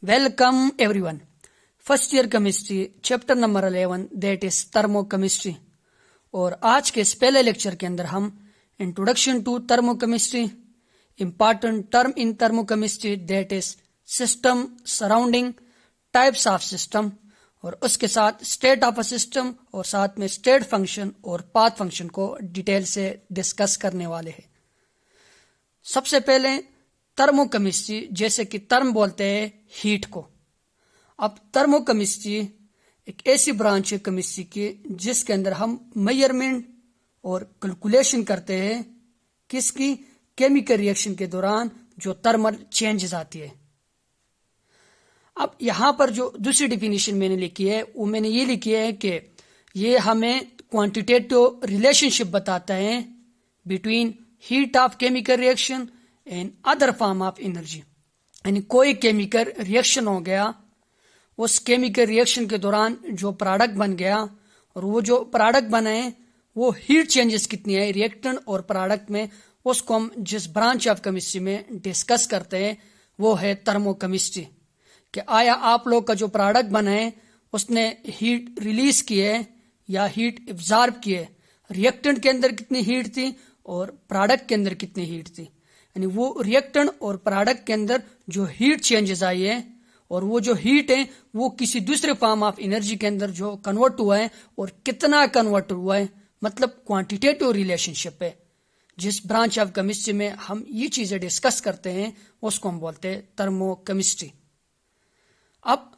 Welcome everyone. First year chemistry chapter number 11 that is thermochemistry. और आज के इस पहले लेक्चर के अंदर हम introduction to thermochemistry, important term in thermochemistry that is system, surrounding, types of system, और उसके साथ स्टेट ऑफ अ सिस्टम और साथ में स्टेट फंक्शन और पाथ फंक्शन को डिटेल से डिस्कस करने वाले हैं। सबसे पहले थर्मोकेमिस्ट्री, जैसे कि टर्म बोलते हैं हीट को। अब थर्मोकेमिस्ट्री एक ऐसी ब्रांच है केमिस्ट्री की जिसके अंदर हम मेजरमेंट और कैलकुलेशन करते हैं किसकी, केमिकल रिएक्शन के दौरान जो थर्मल चेंजेस आती है। अब यहां पर जो दूसरी डिफिनेशन मैंने लिखी है वो मैंने ये लिखी है कि ये हमें क्वांटिटेटिव रिलेशनशिप बताता है between heat of chemical reaction and other form of energy. यानी कोई केमिकल रिएक्शन हो गया, उस केमिकल रिएक्शन के दौरान जो प्रोडक्ट बन गया और वो जो प्रोडक्ट बना है वो हीट चेंजेस कितनी है रिएक्टेंट और प्रोडक्ट में, उसको हम जिस ब्रांच ऑफ केमिस्ट्री में डिस्कस करते हैं वो है थर्मोकेमिस्ट्री। कि आया आप लोग का जो प्रोडक्ट बना है उसने हीट रिलीज की है या हीट एब्जॉर्ब की है, रिएक्टेंट के अंदर कितनी हीट थी और प्रोडक्ट के अंदर कितनी हीट थी। यानी वो रिएक्टेंट और प्रोडक्ट के अंदर जो हीट चेंजेस आई है और वो जो हीट है वो किसी दूसरे फॉर्म ऑफ एनर्जी के अंदर जो कन्वर्ट हुआ है और कितना कन्वर्ट हुआ है, मतलब क्वांटिटेटिव रिलेशनशिप है। जिस ब्रांच ऑफ केमिस्ट्री में हम ये चीजें डिस्कस करते हैं उसको हम बोलते हैं थर्मोकेमिस्ट्री। अब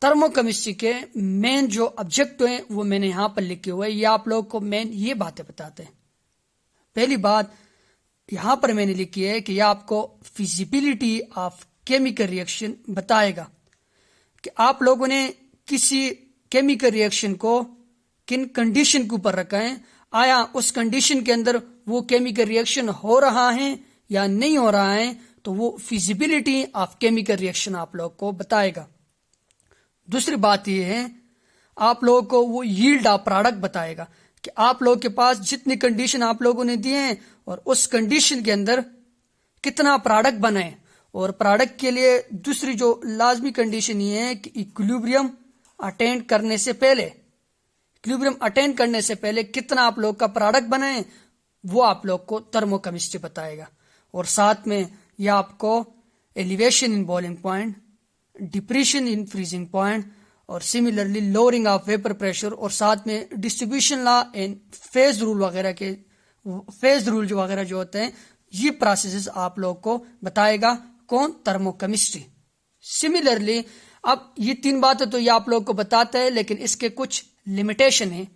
थर्मोकेमिस्ट्री के मेन जो ऑब्जेक्टिव हैं वो मैंने यहां पर लिखे हुए हैं। ये आप लोग को मेन ये बातें बताते हैं। पहली बात यहां पर मैंने लिखी है कि यह आपको फिजिबिलिटी ऑफ केमिकल रिएक्शन बताएगा कि आप लोगों ने किसी केमिकल रिएक्शन को किन कंडीशन के ऊपर रखा है, आया उस कंडीशन के अंदर वो केमिकल रिएक्शन हो रहा है या नहीं हो रहा है, तो वो फिजिबिलिटी ऑफ केमिकल रिएक्शन आप लोग को बताएगा। दूसरी बात यह है आप लोगों को वो यील्ड ऑफ प्रोडक्ट बताएगा कि आप लोगों के पास जितनी कंडीशन आप लोगों ने दिए हैं और उस कंडीशन के अंदर कितना प्रोडक्ट बना है। और प्रोडक्ट के लिए दूसरी जो लाजमी कंडीशन ये है कि इक्विलिब्रियम अटेंड करने से पहले कितना आप लोग का प्रोडक्ट बना है वो आप लोग को थर्मोकेमिस्ट्री बताएगा। और साथ में यह आपको elevation in boiling point, depression in freezing point और similarly lowering of vapour pressure और साथ में distribution law and phase rule वगैरह जो होते हैं, ये प्रोसेसेस आप लोग को बताएगा कौन, थर्मोकेमिस्ट्री। सिमिलरली अब ये तीन बातें तो ये आप लोग को बताता है, लेकिन इसके कुछ लिमिटेशन है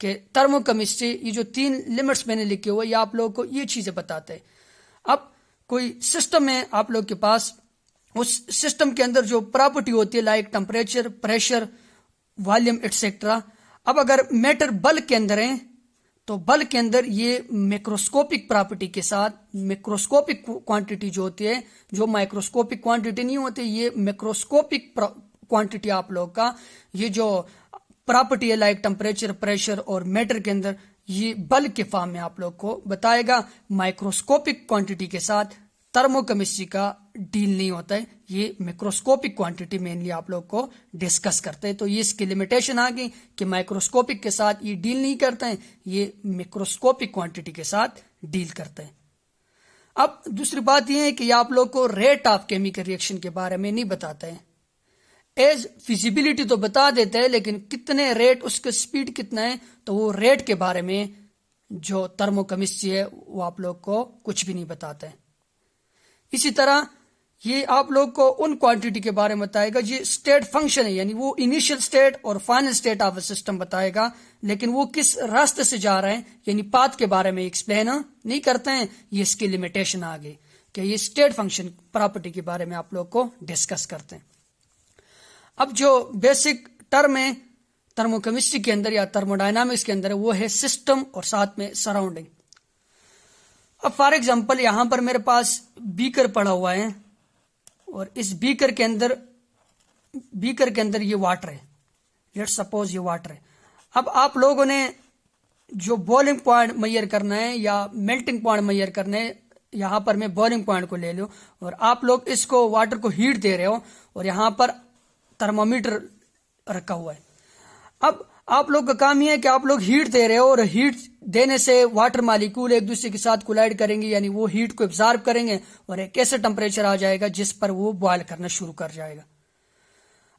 कि थर्मोकेमिस्ट्री ये जो तीन लिमिट्स मैंने लिखे हुए ये आप लोग को ये चीजें बताते हैं। अब कोई सिस्टम है आप लोग के पास, उस सिस्टम के अंदर जो प्रॉपर्टी होती है like temperature, pressure, volume etcetera. अब अगर मैटर बल्क के अंदर है तो बल्क के अंदर ये मैक्रोस्कोपिक प्रॉपर्टी के साथ मैक्रोस्कोपिक क्वांटिटी जो होती है, जो माइक्रोस्कोपिक क्वांटिटी नहीं होती, ये मैक्रोस्कोपिक क्वांटिटी आप लोग का ये जो प्रॉपर्टी है लाइक टेम्परेचर, प्रेशर और मैटर के अंदर ये बल्क के फॉर्म में आप लोग को बताएगा। माइक्रोस्कोपिक क्वांटिटी के साथ थर्मोकेमिस्ट्री का डील नहीं होता है, ये मैक्रोस्कोपिक क्वांटिटी मेनली आप लोग को डिस्कस करते हैं। तो ये इसकी लिमिटेशन आ गई कि माइक्रोस्कोपिक के साथ ये डील नहीं करते हैं, ये मैक्रोस्कोपिक क्वांटिटी के साथ डील करते हैं। अब दूसरी बात यह है कि आप लोग को रेट ऑफ केमिकल रिएक्शन के बारे में नहीं बताते हैं। एज फिजिबिलिटी तो बता देते हैं, लेकिन कितने रेट, उसका स्पीड कितना है, तो वो रेट के बारे में जो थर्मोकेमिस्ट्री है वो आप लोग को कुछ भी नहीं बताते हैं। इसी तरह ये आप लोग को उन क्वांटिटी के बारे में बताएगा ये स्टेट फंक्शन है, यानी वो इनिशियल स्टेट और फाइनल स्टेट ऑफ सिस्टम बताएगा, लेकिन वो किस रास्ते से जा रहे हैं यानी पाथ के बारे में एक्सप्लेन नहीं करते हैं। ये इसकी लिमिटेशन आ गई कि ये स्टेट फंक्शन प्रॉपर्टी के बारे में आप लोग को डिस्कस करते हैं। अब जो बेसिक टर्म है थर्मोकेमिस्ट्री के अंदर या थर्मोडायनामिक्स के अंदर वो है सिस्टम और साथ में सराउंडिंग। अब फॉर एग्जांपल यहां पर मेरे पास बीकर पड़ा हुआ है और इस बीकर के अंदर ये वाटर है, लेट्स सपोज ये वाटर है। अब आप लोगों ने जो बॉइलिंग पॉइंट मेजर करना है या मेल्टिंग पॉइंट मेजर करना है यहाँ पर मैं बॉइलिंग पॉइंट को ले लूं और आप लोग इसको वाटर को हीट दे रहे हो और यहाँ पर थर्मामीटर रखा हुआ है। अब आप लोग का काम यह है कि आप लोग हीट दे रहे हो और हीट देने से वाटर मालिक्यूल एक दूसरे के साथ कोलाइड करेंगे, यानी वो हीट को एब्जॉर्ब करेंगे और एक ऐसा टेम्परेचर आ जाएगा जिस पर वो बॉयल करना शुरू कर जाएगा।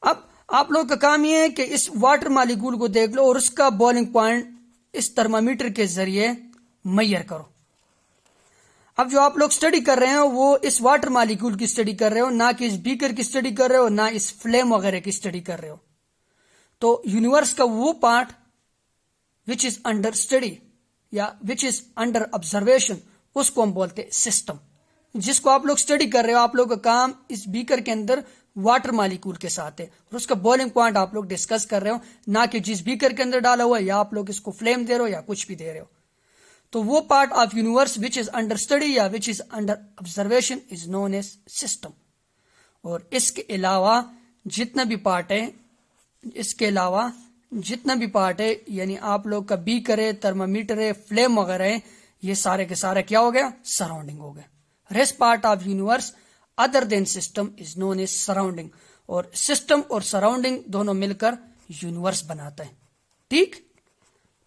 अब आप लोग का काम यह है कि इस वाटर मालिक्यूल को देख लो और उसका बॉइलिंग पॉइंट इस थर्मामीटर के जरिए मेजर करो। अब जो आप लोग स्टडी कर रहे हो वो इस वाटर मालिक्यूल की स्टडी कर रहे हो, ना कि इस बीकर की स्टडी कर रहे हो, ना इस फ्लेम वगैरह की स्टडी कर रहे हो। तो यूनिवर्स का वो part which is under study या विच इज अंडर ऑब्जर्वेशन, उसको हम बोलते हैं सिस्टम। जिसको आप लोग स्टडी कर रहे हो, आप लोग का काम इस बीकर के अंदर वाटर मालिक्यूल के साथ है और उसका बॉइलिंग पॉइंट आप लोग डिस्कस कर रहे हो, ना कि जिस बीकर के अंदर डाला हुआ है या आप लोग इसको फ्लेम दे रहे हो या कुछ भी दे रहे हो। तो वो part of universe which is under study या which is under observation is known as system. और इसके अलावा जितना भी पार्ट है, यानी आप लोग का बीकर है, थर्मामीटर है, फ्लेम वगैरह है, ये सारे के सारे क्या हो गया? सराउंडिंग हो गया। Rest part of universe other than system is known as surrounding. और सिस्टम और सराउंडिंग दोनों मिलकर यूनिवर्स बनाता है। ठीक,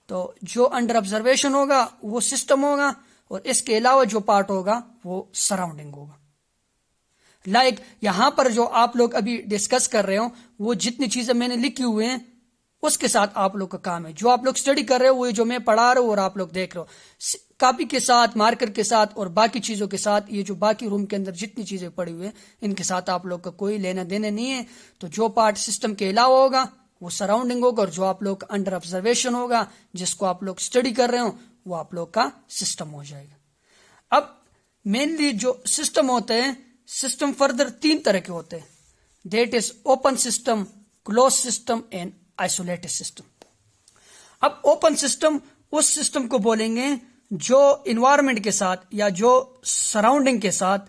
तो जो अंडर ऑब्जर्वेशन होगा वो सिस्टम होगा और इसके अलावा जो पार्ट होगा वो सराउंडिंग होगा। लाइक यहां पर जो आप लोग अभी डिस्कस कर रहे हो वो जितनी चीजें मैंने लिखी हुई हैं उसके साथ आप लोग का काम है। जो आप लोग स्टडी कर रहे हो वो जो मैं पढ़ा रहा हूं और आप लोग देख रहे हो, कॉपी के साथ, मार्कर के साथ और बाकी चीजों के साथ, ये जो बाकी रूम के अंदर जितनी चीजें पड़ी हुई हैं इनके साथ आप लोग का कोई लेना देना नहीं है। तो जो पार्ट सिस्टम के अलावा होगा वो सराउंडिंग होगा और जो आप लोग अंडर ऑब्जर्वेशन होगा, जिसको आप लोग स्टडी कर रहे हो, वो आप लोग का सिस्टम हो जाएगा। अब मेनली जो सिस्टम होते हैं, सिस्टम फर्दर 3 तरह के होते हैं, that is open system, close system and isolated system. अब ओपन सिस्टम उस सिस्टम को बोलेंगे जो इन्वायरमेंट के साथ या जो सराउंडिंग के साथ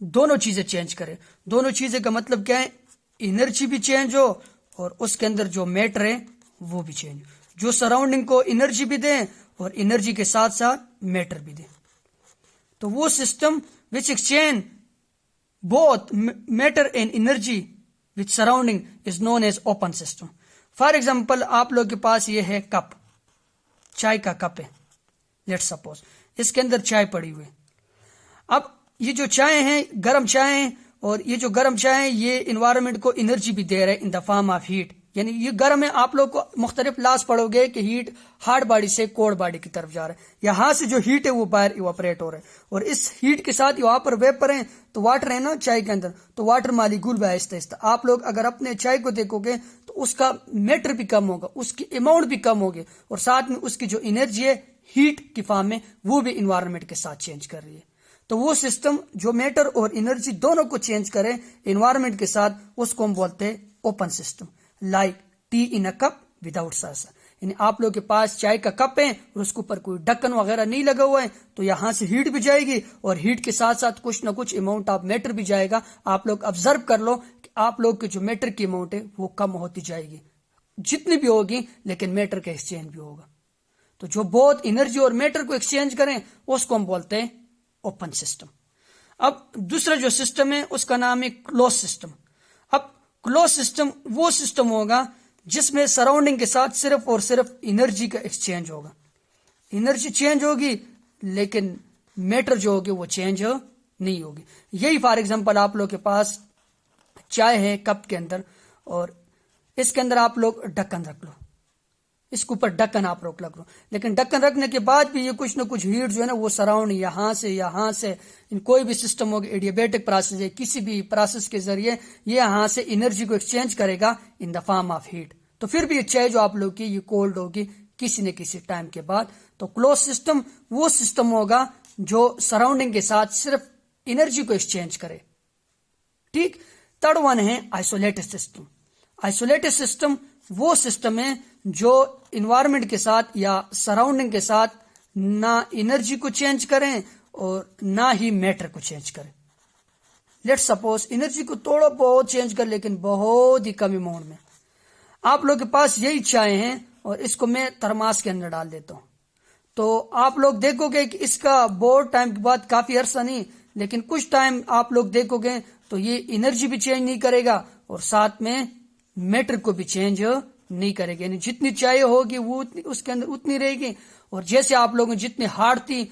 दोनों चीजें चेंज करे। दोनों चीजें का मतलब क्या है? एनर्जी भी चेंज हो और उसके अंदर जो मैटर है वो भी चेंज हो, जो सराउंडिंग को एनर्जी भी दे और एनर्जी के साथ साथ मैटर भी दे। तो वो system which exchange both matter and energy with surrounding is known as open system. For example आप लोग के पास ये है कप, चाय का कप है, लेट्स सपोज इसके अंदर चाय पड़ी हुई है। अब ये जो चाय है गर्म चाय है और ये जो गर्म चाय है ये इन्वायरमेंट को एनर्जी भी दे रहा है in the form of heat, यानी ये गर्म है। आप लोग को मुख्तलिफ लॉस पढ़ोगे कि हीट हार्ड बॉडी से कोल्ड बॉडी की तरफ जा रहा है। यहां से जो हीट है वो बाहर इवापोरेट हो रहा है और इस हीट के साथ यहाँ पर वेपर है, तो वाटर है ना चाय के अंदर, तो वाटर मालिक्यूल भी आहिस्ता आहिस्ता, आप लोग अगर अपने चाय को देखोगे तो उसका मैटर भी कम होगा, उसकी अमाउंट भी कम होगी और साथ में उसकी जो एनर्जी है हीट की फॉर्म में वो भी इन्वायरमेंट के साथ चेंज कर रही है। तो वो सिस्टम जो मैटर और एनर्जी दोनों को चेंज करे इन्वायरमेंट के साथ, उसको हम बोलते हैं open system. Like tea in a cup without saucer, यानी आप लोग के पास चाय का कप है और उसके ऊपर कोई ढक्कन वगैरह नहीं लगा हुआ है, तो यहां से हीट भी जाएगी और हीट के साथ साथ कुछ ना कुछ अमाउंट ऑफ मैटर भी जाएगा। आप लोग ऑब्जर्व कर लो कि आप लोग के जो मैटर की अमाउंट है वो कम होती जाएगी, जितनी भी होगी, लेकिन मैटर का एक्सचेंज भी होगा। तो जो बहुत एनर्जी और मैटर को एक्सचेंज करें उसको हम बोलते हैं ओपन सिस्टम। अब दूसरा जो सिस्टम है उसका नाम है क्लोज सिस्टम। अब क्लोज सिस्टम वो सिस्टम होगा जिसमें सराउंडिंग के साथ सिर्फ और सिर्फ एनर्जी का एक्सचेंज होगा। एनर्जी चेंज होगी लेकिन मैटर जो होगी वो चेंज नहीं होगी। यही फॉर एग्जांपल आप लोग के पास चाय है कप के अंदर और इसके अंदर आप लोग ढक्कन रख लो, इसके ऊपर ढक्कन आप रोक लग लो, लेकिन ढक्कन रखने के बाद भी ये कुछ ना कुछ हीट जो है ना वो सराउंड यहाँ से इन कोई भी सिस्टम होगा, एडियाबैटिक प्रोसेस है, किसी भी प्रोसेस के जरिए ये यहाँ से एनर्जी को एक्सचेंज करेगा in the form of heat. तो फिर भी ये चाय जो आप लोग की ये कोल्ड होगी किसी न किसी टाइम के बाद। तो क्लोज सिस्टम वो सिस्टम होगा जो सराउंडिंग के साथ सिर्फ एनर्जी को एक्सचेंज करे। ठीक, थर्ड वन है आइसोलेटेड सिस्टम। आइसोलेटेड सिस्टम वो सिस्टम है जो इन्वायरमेंट के साथ या सराउंडिंग के साथ ना एनर्जी को चेंज करें और ना ही मैटर को चेंज करें। लेट्स सपोज एनर्जी को थोड़ा बहुत चेंज कर लेकिन बहुत ही कम अमाउंट में। आप लोग के पास यही चाय है और इसको मैं थर्मास के अंदर डाल देता हूं, तो आप लोग देखोगे कि इसका बहुत टाइम के बाद, काफी अरसा नहीं लेकिन कुछ टाइम आप लोग देखोगे तो ये एनर्जी भी चेंज नहीं करेगा और साथ में मैटर को भी चेंज नहीं करेगा, यानी जितनी चाहिए होगी वो उसके अंदर उतनी रहेगी। और जैसे आप लोगों जितनी हार्ड थी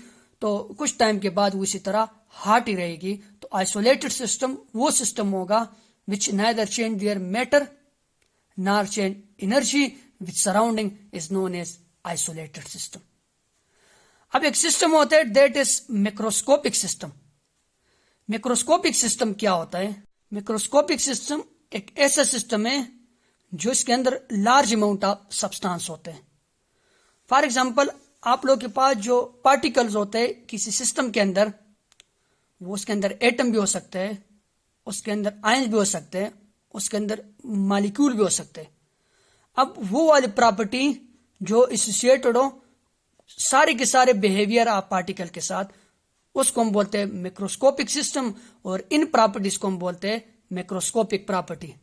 तो कुछ टाइम के बाद वो इसी तरह हार्ड ही रहेगी। तो आइसोलेटेड सिस्टम वो सिस्टम होगा which neither change their matter nor change energy which surrounding is known as isolated system. अब एक सिस्टम होता है that is macroscopic system. Macroscopic system क्या होता है? मैक्रोस्कोपिक सिस्टम एक ऐसा सिस्टम है जो इसके अंदर लार्ज अमाउंट ऑफ सब्सटेंस होते हैं। फॉर एग्जांपल, आप लोग के पास जो पार्टिकल्स होते हैं किसी सिस्टम के अंदर, वो उसके अंदर एटम भी हो सकते हैं, उसके अंदर आयंस भी हो सकते हैं, उसके अंदर मॉलिक्यूल भी हो सकते हैं। अब वो वाली प्रॉपर्टी जो एसोसिएटेड हो सारे के सारे बिहेवियर ऑफ पार्टिकल के साथ, उसको हम बोलते हैं मैक्रोस्कोपिक सिस्टम। और इन प्रॉपर्टीज को हम बोलते हैं मैक्रोस्कोपिक प्रॉपर्टी।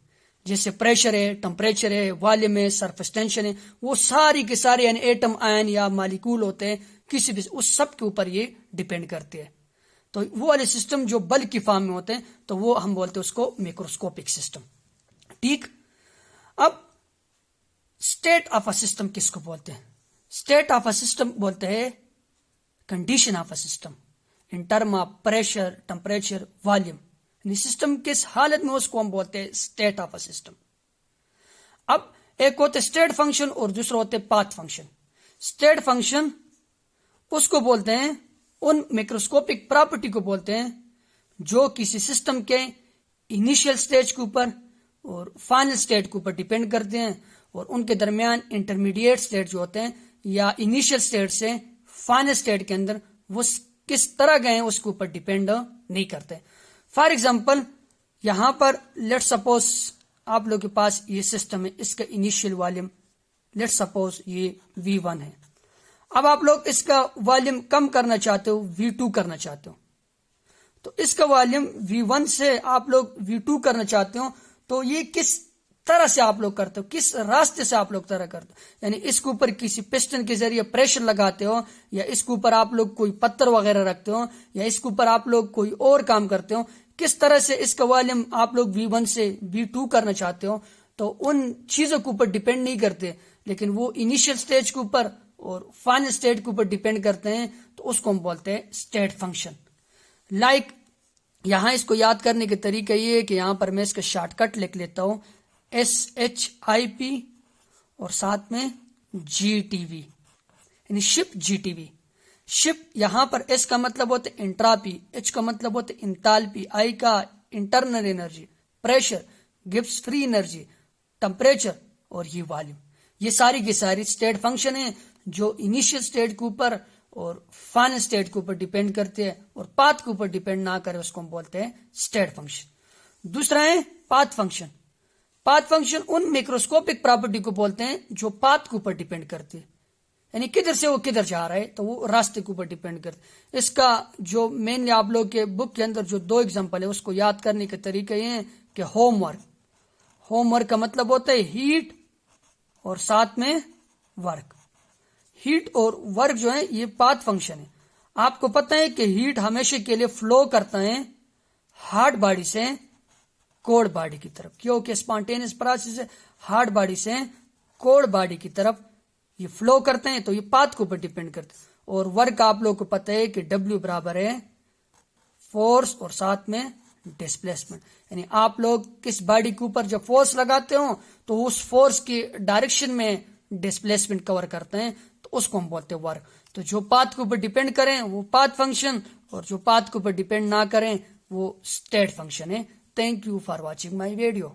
जैसे प्रेशर है, टेम्परेचर है, वॉल्यूम है, सरफेस टेंशन है, वो सारी के सारे यानी एटम, आयन या मॉलिक्यूल होते हैं किसी भी, उस सब के ऊपर ये डिपेंड करते हैं। तो वो वाले सिस्टम जो बल्क की फॉर्म में होते हैं तो वो हम बोलते हैं उसको मैक्रोस्कोपिक सिस्टम। ठीक, अब स्टेट ऑफ अ सिस्टम किसको बोलते हैं? स्टेट ऑफ अ सिस्टम बोलते हैं condition of a system in term of pressure, temperature, volume. System किस हालत में, उसको हम बोलते हैं स्टेट ऑफ अ सिस्टम। अब एक होते स्टेट फंक्शन और दूसरा होते पाथ फंक्शन। स्टेट फंक्शन उसको बोलते हैं, उन मैक्रोस्कोपिक प्रॉपर्टी को बोलते हैं जो किसी सिस्टम के इनिशियल स्टेज के ऊपर और फाइनल स्टेट के ऊपर डिपेंड करते हैं, और उनके दरमियान इंटरमीडिएट स्टेट जो होते हैं या इनिशियल स्टेट से फाइनल स्टेट के अंदर वो किस तरह गए उसके ऊपर डिपेंड नहीं करते। फॉर एग्जाम्पल, यहां पर लेट सपोज आप लोग के पास ये सिस्टम है, इसका इनिशियल वॉल्यूम लेट सपोज ये V1 है। अब आप लोग इसका वॉल्यूम कम करना चाहते हो, V2 करना चाहते हो, तो इसका वॉल्यूम V1 से आप लोग V2 करना चाहते हो, तो ये किस तरह से आप लोग करते हो, किस रास्ते से आप लोग तरह करते हो? यानी इसके ऊपर किसी पिस्टन के जरिए प्रेशर लगाते हो, या इसके ऊपर आप लोग कोई पत्थर वगैरह रखते हो, या इसके ऊपर आप लोग कोई और काम करते हो, किस तरह से इसका वॉल्यूम आप लोग V1 से V2 करना चाहते हो, तो उन चीजों के ऊपर डिपेंड नहीं करते, लेकिन वो इनिशियल स्टेज के ऊपर और फाइनल स्टेज के ऊपर डिपेंड करते हैं। तो उसको हम बोलते हैं स्टेट फंक्शन। लाइक यहां इसको याद करने के तरीका ये है कि यहां पर मैं इसका शॉर्टकट लिख लेता हूं SHIP और साथ में GTV, यानी शिप GTV। शिप यहां पर S का मतलब होता है एंट्रापी, H का मतलब होता है इंथैल्पी, I का internal energy, pressure gives free energy, temperature और ये वॉल्यूम। ये सारी की सारी स्टेट फंक्शन है जो इनिशियल स्टेट के ऊपर और फाइनल स्टेट के ऊपर डिपेंड करते हैं और पाथ के ऊपर डिपेंड ना करे, उसको हम बोलते हैं स्टेट फंक्शन। दूसरा है पाथ फंक्शन। पाथ फंक्शन उन मैक्रोस्कोपिक प्रॉपर्टी को बोलते हैं जो पाथ के ऊपर डिपेंड करते हैं, यानी किधर से वो किधर जा रहा है तो वो रास्ते के ऊपर डिपेंड करते हैं। इसका जो मेनली आप लोग के बुक के अंदर जो 2 एग्जांपल है उसको याद करने के तरीके ये हैं कि होमवर्क। होमवर्क का मतलब होता है हीट और साथ में वर्क। हीट और वर्क जो है ये पाथ फंक्शन है। आपको पता है कि हीट हमेशा के लिए फ्लो करता है हार्ड बॉडी से कोल्ड बॉडी की तरफ, क्योंकि स्पॉन्टेनियस प्रोसेस है, हार्ड बॉडी से कोल्ड बॉडी की तरफ ये फ्लो करते हैं, तो ये पाथ के ऊपर डिपेंड करते हैं। और वर्क आप लोग को पता है कि W बराबर है फोर्स और साथ में डिस्प्लेसमेंट, यानी आप लोग किस बॉडी के ऊपर जब फोर्स लगाते हो तो उस फोर्स की डायरेक्शन में डिस्प्लेसमेंट कवर करते हैं, तो उसको हम बोलते हैं वर्क। तो जो पाथ के ऊपर डिपेंड करें वो पाथ फंक्शन, और जो पाथ के ऊपर डिपेंड ना करें वो स्टेट फंक्शन है। Thank you for watching my video.